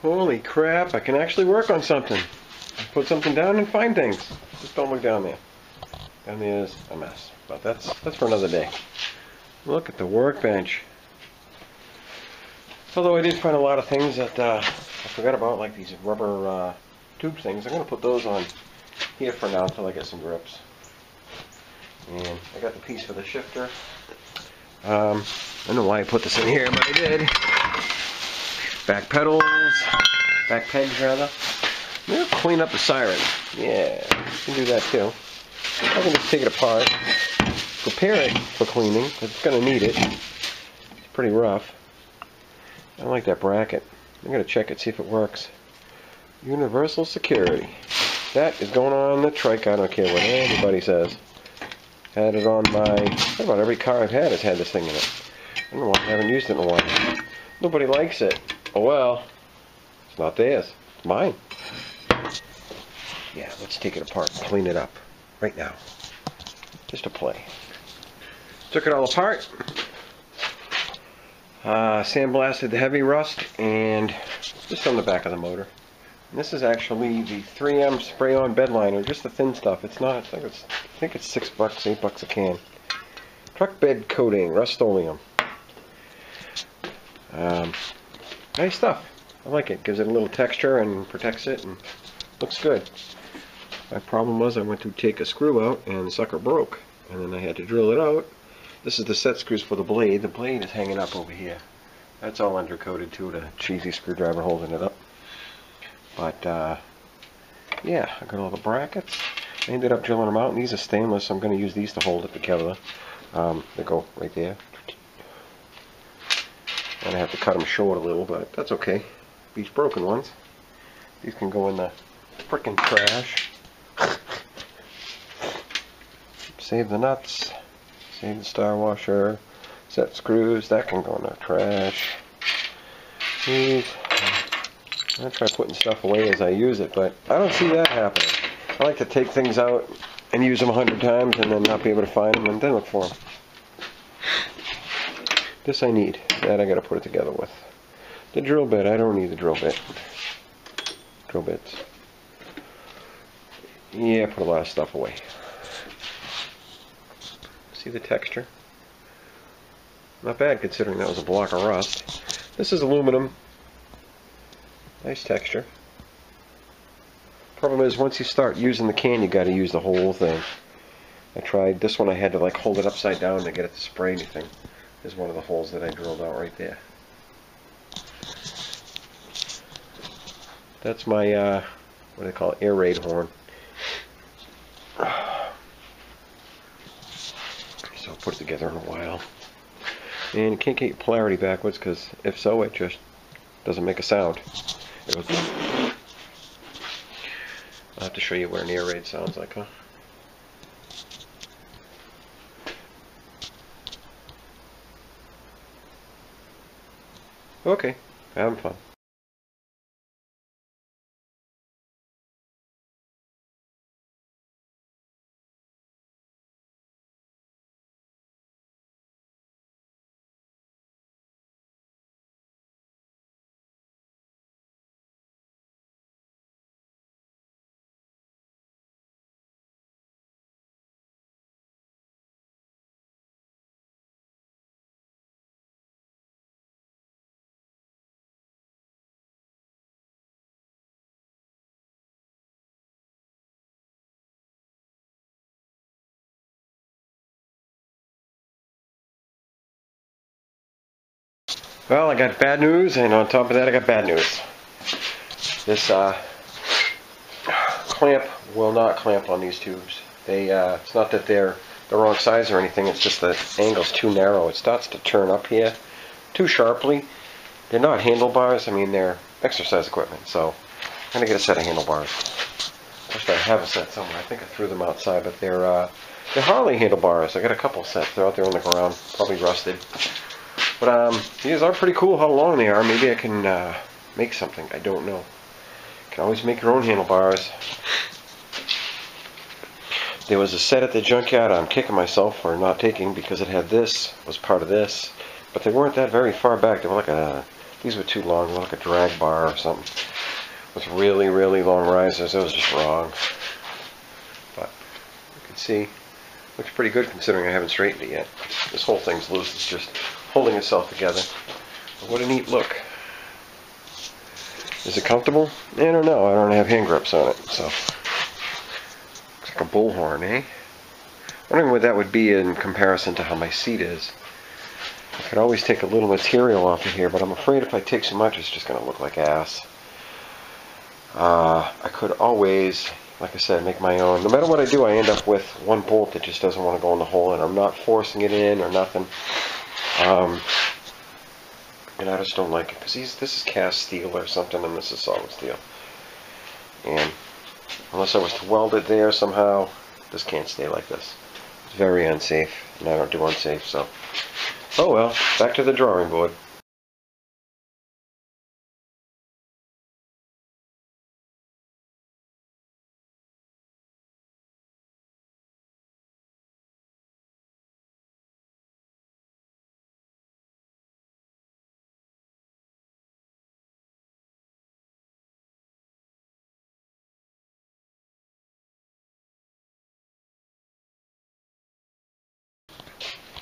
Holy crap, I can actually work on something. Put something down and find things. Just don't look down there. Down there is a mess. But that's for another day. Look at the workbench. Although I did find a lot of things that I forgot about, like these rubber tube things. I'm going to put those on here for now until I get some grips. And I got the piece for the shifter. I don't know why I put this in here, but I did. Back pedals, back pegs rather. I'm going to clean up the Siren. Yeah, you can do that too. I can just take it apart, prepare it for cleaning, because it's going to need it. It's pretty rough. I don't like that bracket. I'm going to check it, see if it works. Universal security. That is going on the Trike. I don't care what anybody says. Had it on my... About every car I've had has had this thing in it. I don't know why I haven't used it in a while. Nobody likes it. Oh well. It's not theirs. It's mine. Yeah, let's take it apart and clean it up. Right now. Just to play. Took it all apart. Sandblasted the heavy rust and just on the back of the motor. And this is actually the 3M spray-on bed liner, just the thin stuff. It's not. I think it's $6, $8 a can. Truck bed coating, Rust-Oleum. Nice stuff. I like it. Gives it a little texture and protects it and looks good. My problem was I went to take a screw out and the sucker broke, and then I had to drill it out. This is the set screws for the blade. The blade is hanging up over here. That's all undercoated too, the cheesy screwdriver holding it up. But yeah, I got all the brackets. I ended up drilling them out, and these are stainless, so I'm going to use these to hold it together. They go right there. And I have to cut them short a little, but that's okay. These broken ones. These can go in the frickin' trash. Save the nuts. Save the star washer. Set screws. That can go in the trash. These. I'm going to try putting stuff away as I use it, but I don't see that happening. I like to take things out and use them 100 times and then not be able to find them and then look for them. This I need. That I got to put it together with. The drill bit. I don't need the drill bit. Drill bits. Yeah, put a lot of stuff away. See the texture? Not bad considering that was a block of rust. This is aluminum. Nice texture. Problem is, once you start using the can, you got to use the whole thing. I tried this one. I had to like hold it upside down to get it to spray anything. There's one of the holes that I drilled out right there. That's my what do they call it? Air raid horn. So I'll put it together in a while. And you can't get your polarity backwards, because if so, it just doesn't make a sound. It goes. I'll have to show you what an air raid sounds like, huh? Okay, having fun. Well, I got bad news, and on top of that, I got bad news. This clamp will not clamp on these tubes. It's not that they're the wrong size or anything, it's just the angle's too narrow. It starts to turn up here too sharply. They're not handlebars, I mean they're exercise equipment, so I'm going to get a set of handlebars. Actually, I have a set somewhere. I think I threw them outside, but they're Harley handlebars. I got a couple sets. They're out there on the ground, probably rusted. But these are pretty cool how long they are. Maybe I can make something. I don't know. You can always make your own handlebars. There was a set at the junkyard I'm kicking myself for not taking because it had this, was part of this. But they weren't that very far back. They were like a These were too long, like a drag bar or something. With really, really long risers, it was just wrong. But you can see, looks pretty good considering I haven't straightened it yet. This whole thing's loose, it's just holding itself together. But what a neat look. Is it comfortable? I don't know, I don't have hand grips on it, so. Looks like a bullhorn, eh? Wondering what that would be in comparison to how my seat is. I could always take a little material off of here, but I'm afraid if I take so much, it's just going to look like ass. I could always, like I said, make my own. No matter what I do, I end up with one bolt that just doesn't want to go in the hole, and I'm not forcing it in or nothing. And I just don't like it, because this is cast steel or something, and this is solid steel. And unless I was to weld it there somehow, this can't stay like this. It's very unsafe, and I don't do unsafe, so. Oh well, back to the drawing board.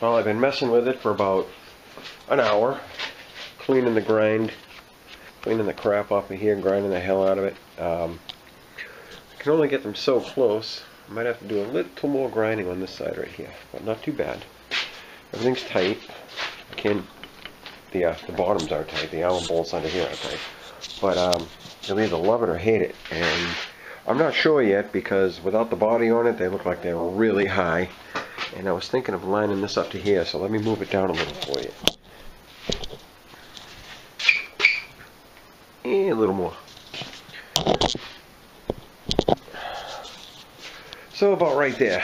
Well, I've been messing with it for about an hour, cleaning the grind, cleaning the crap off of here, grinding the hell out of it. I can only get them so close. I might have to do a little more grinding on this side right here, but not too bad. Everything's tight. The bottoms are tight. The Allen bolts under here are tight. But you'll either love it or hate it. And I'm not sure yet, because without the body on it, they look like they're really high. And I was thinking of lining this up to here, so let me move it down a little for you. And a little more. So about right there.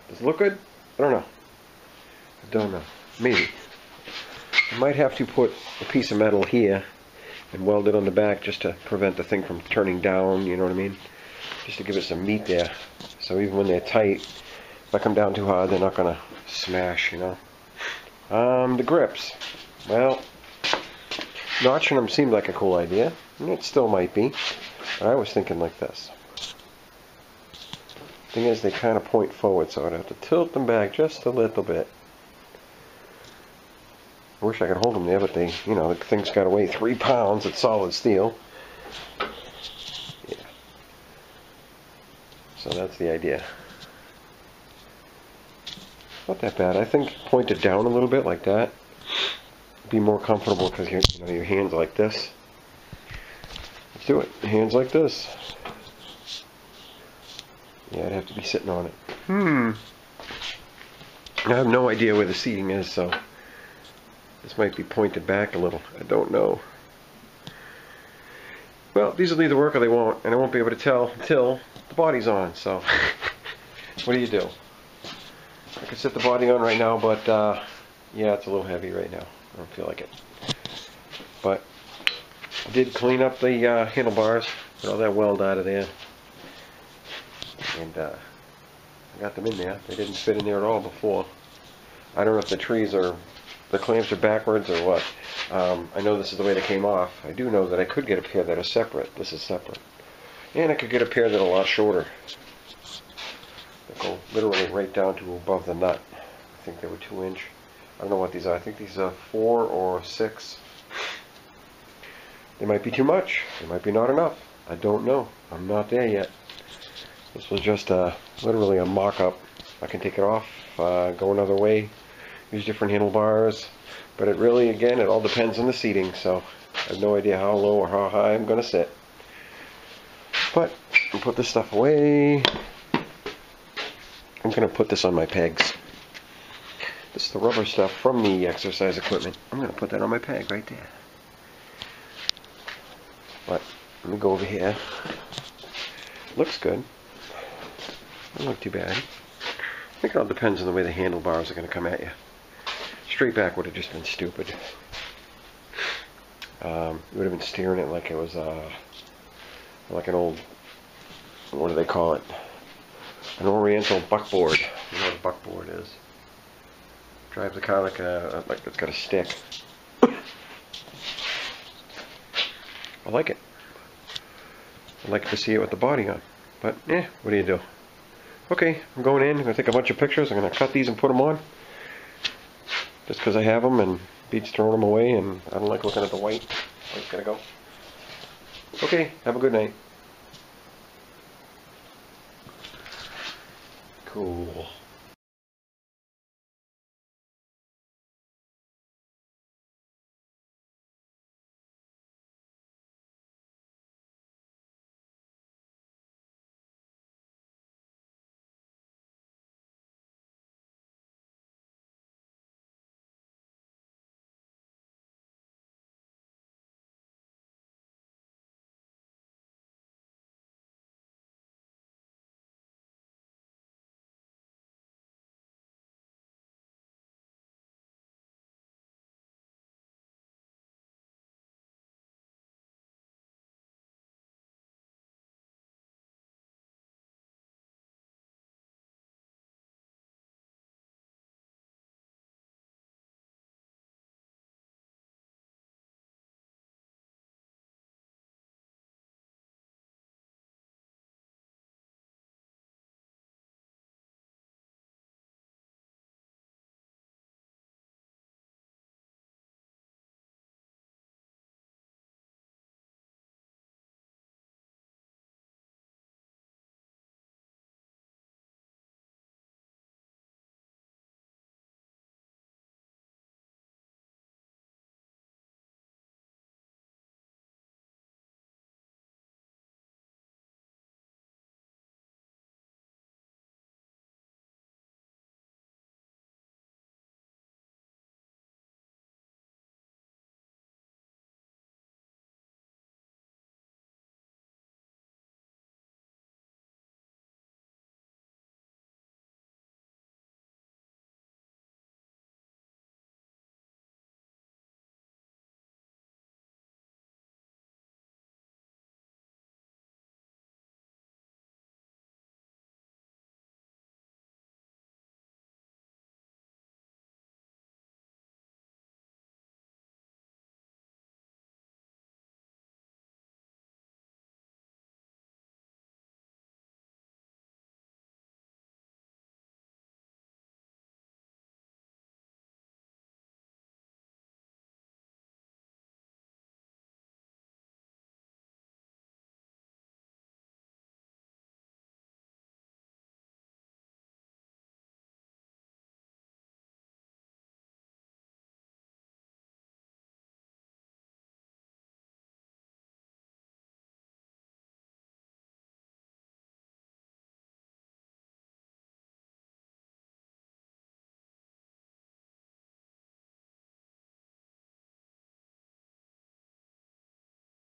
Does it look good? I don't know. I don't know. Maybe. I might have to put a piece of metal here and weld it on the back just to prevent the thing from turning down, you know what I mean? Just to give it some meat there. So even when they're tight, if I come down too hard, they're not going to smash, you know. The grips. Well, notching them seemed like a cool idea. And it still might be. But I was thinking like this. Thing is, they kind of point forward, so I'd have to tilt them back just a little bit. I wish I could hold them there, but they, you know, the thing's got to weigh 3 pounds. It's solid steel. Yeah. So that's the idea. Not that bad. I think point it down a little bit like that. Be more comfortable because your hands like this. Let's do it. Hands like this. Yeah, I'd have to be sitting on it. I have no idea where the seating is, so this might be pointed back a little. I don't know. Well, these will either work or they won't, and I won't be able to tell until the body's on, so what do you do? I could set the body on right now, but yeah, it's a little heavy right now. I don't feel like it. But I did clean up the handlebars, get all that weld out of there. And I got them in there. They didn't fit in there at all before. I don't know if the clamps are backwards or what. I know this is the way they came off. I do know that I could get a pair that are separate. This is separate. And I could get a pair that are a lot shorter. They go literally right down to above the nut. I think they were 2-inch. I don't know what these are. I think these are 4 or 6. They might be too much. They might be not enough. I don't know. I'm not there yet. This was just literally a mock-up. I can take it off, go another way, use different handlebars. But it really, again, it all depends on the seating. So I have no idea how low or how high I'm going to sit. But I'll put this stuff away. I'm going to put this on my pegs. This is the rubber stuff from the exercise equipment. I'm going to put that on my peg right there. But let me go over here. Looks good. Doesn't look too bad. I think it all depends on the way the handlebars are going to come at you. Straight back would have just been stupid. You would have been steering it like it was like an old, what do they call it? An oriental buckboard. You know what a buckboard is? Drives the car like it's got a stick. I like it. I like to see it with the body on. But, what do you do? Okay, I'm going in. I'm going to take a bunch of pictures. I'm going to cut these and put them on. Just because I have them and beats throwing them away, and I don't like looking at the white. White's got to go. Okay, have a good night. Cool.